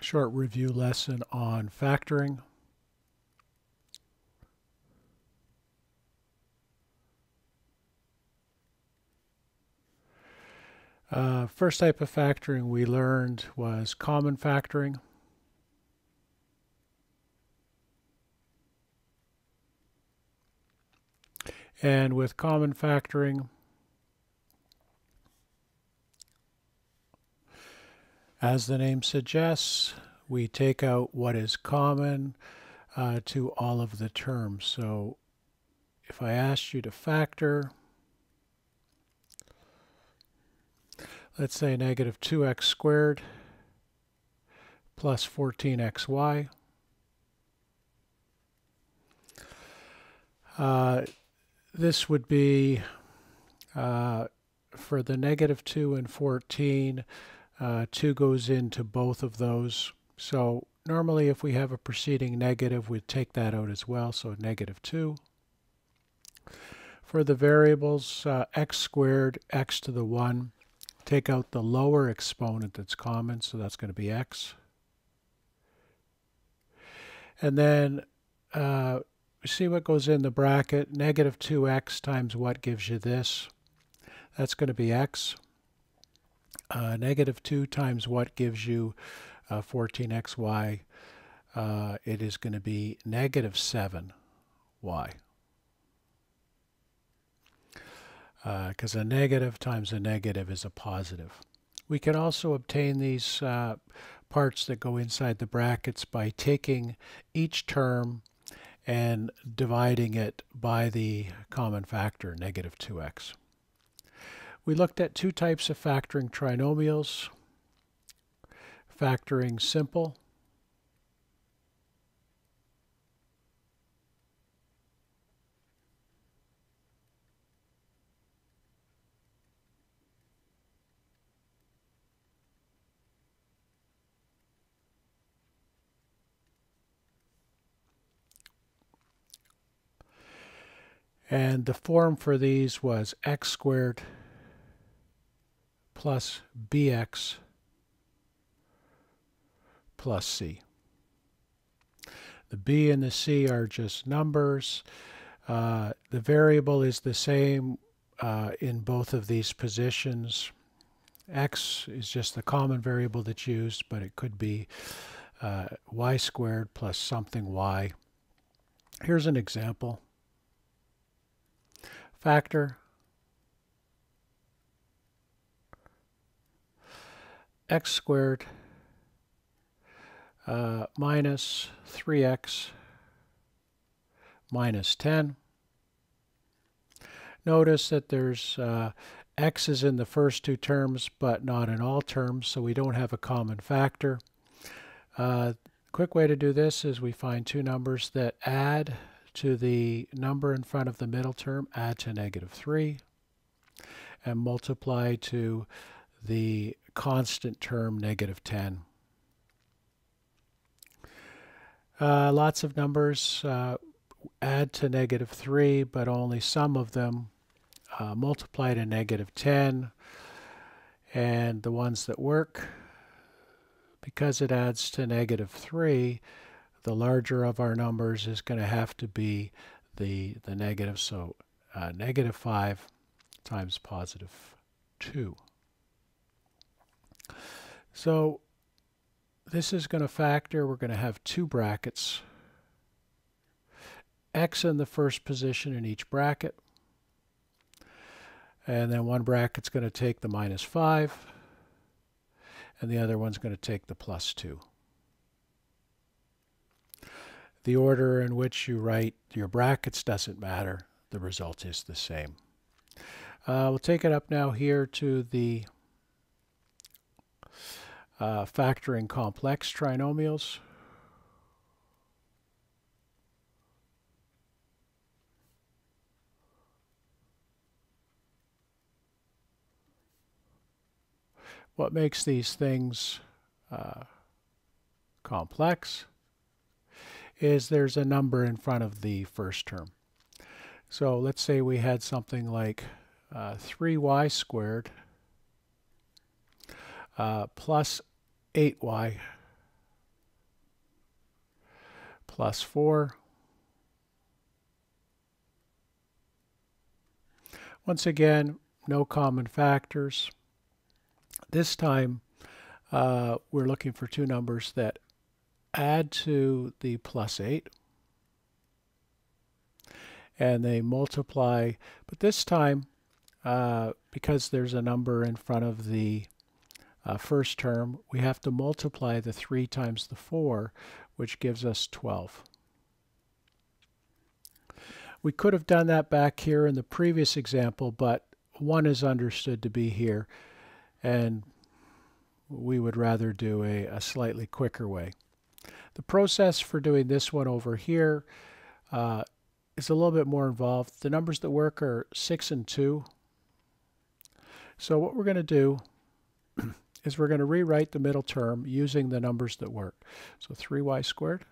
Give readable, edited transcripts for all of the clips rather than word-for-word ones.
Short review lesson on factoring. First type of factoring we learned was common factoring. And with common factoring, as the name suggests, we take out what is common to all of the terms. So if I asked you to factor, let's say negative 2x squared plus 14xy. This would be for the negative 2 and 14, 2 goes into both of those. So normally if we have a preceding negative, we'd take that out as well, so negative 2. For the variables, x squared, x to the 1, take out the lower exponent that's common, so that's going to be x. And then see what goes in the bracket. Negative 2x times what gives you this? That's going to be x. Negative 2 times what gives you 14xy? It is going to be negative 7y. Because a negative times a negative is a positive. We can also obtain these parts that go inside the brackets by taking each term and dividing it by the common factor, negative 2x. We looked at two types of factoring trinomials. Factoring simple, and the form for these was x squared plus bx plus c. The b and the c are just numbers. The variable is the same in both of these positions. X is just the common variable that's used, but it could be y squared plus something y. Here's an example. Factor x squared minus 3x minus 10. Notice that there's x is in the first two terms but not in all terms, so we don't have a common factor. Quick way to do this is we find two numbers that add to the number in front of the middle term, add to negative 3, and multiply to the constant term, negative 10. Lots of numbers add to negative 3, but only some of them multiply to negative 10. And the ones that work, because it adds to negative 3, the larger of our numbers is going to have to be the negative. So negative 5 times positive 2. So this is going to factor. We're going to have two brackets. X in the first position in each bracket. And then one bracket's going to take the minus 5. And the other one's going to take the plus 2. The order in which you write your brackets doesn't matter. The result is the same. We'll take it up now here to the factoring complex trinomials. What makes these things complex is there's a number in front of the first term. So let's say we had something like 3y squared plus 8y plus 4. Once again, no common factors. This time, we're looking for two numbers that add to the plus 8. And they multiply, but this time, because there's a number in front of the first term, we have to multiply the 3 times the 4, which gives us 12. We could have done that back here in the previous example, but 1 is understood to be here, and we would rather do a slightly quicker way. The process for doing this one over here is a little bit more involved. The numbers that work are 6 and 2. So what we're going to do is we're going to rewrite the middle term using the numbers that work. So 3y squared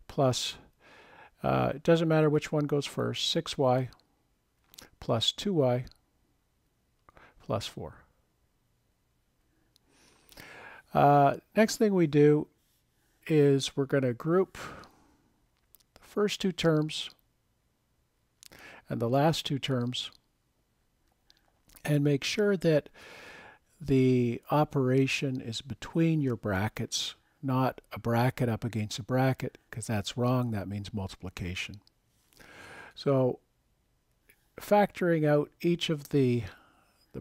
plus, it doesn't matter which one goes first, 6y plus 2y plus 4. Next thing we do is we're going to group the first two terms and the last two terms and make sure that the operation is between your brackets, not a bracket up against a bracket, because that's wrong. That means multiplication. So factoring out each of the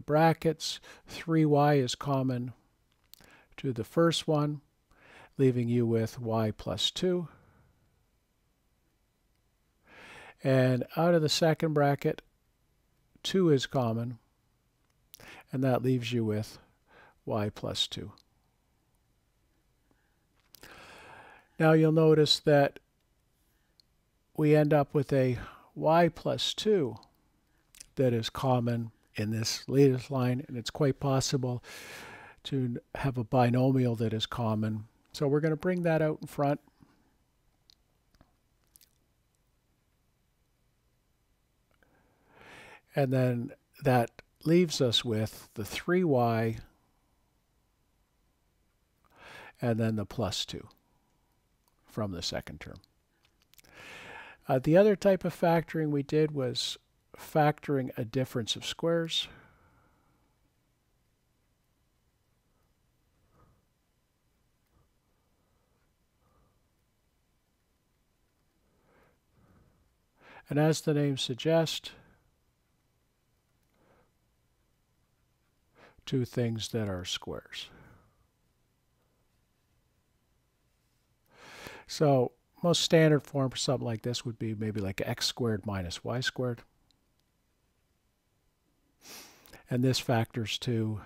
brackets, 3y is common to the first one, leaving you with y plus 2. And out of the second bracket, 2 is common, and that leaves you with y plus 2. Now you'll notice that we end up with a y plus 2 that is common in this latest line, and it's quite possible to have a binomial that is common. So we're going to bring that out in front. And then that leaves us with the 3y and then the plus 2 from the second term. The other type of factoring we did was factoring a difference of squares. And as the name suggests, two things that are squares. So most standard form for something like this would be maybe like x squared minus y squared. And this factors to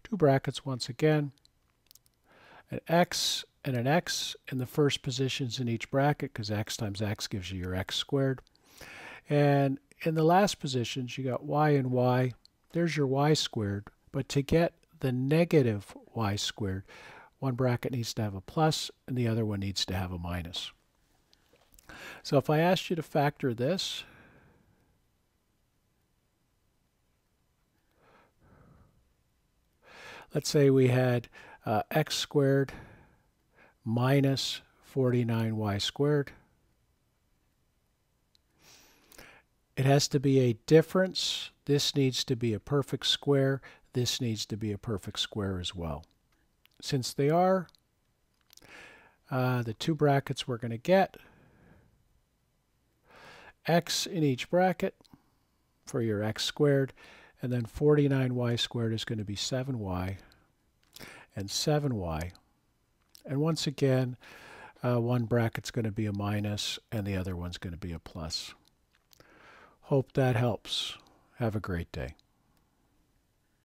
two brackets once again. An x and an x in the first positions in each bracket, because x times x gives you your x squared. And in the last positions, you got y and y. There's your y squared. But to get the negative y squared, one bracket needs to have a plus and the other one needs to have a minus. So if I asked you to factor this, let's say we had x squared minus 49y squared. It has to be a difference. This needs to be a perfect square. This needs to be a perfect square as well. Since they are, the two brackets we're going to get, x in each bracket for your x squared, and then 49y squared is going to be 7y and 7y. And once again, one bracket's going to be a minus and the other one's going to be a plus. Hope that helps. Have a great day.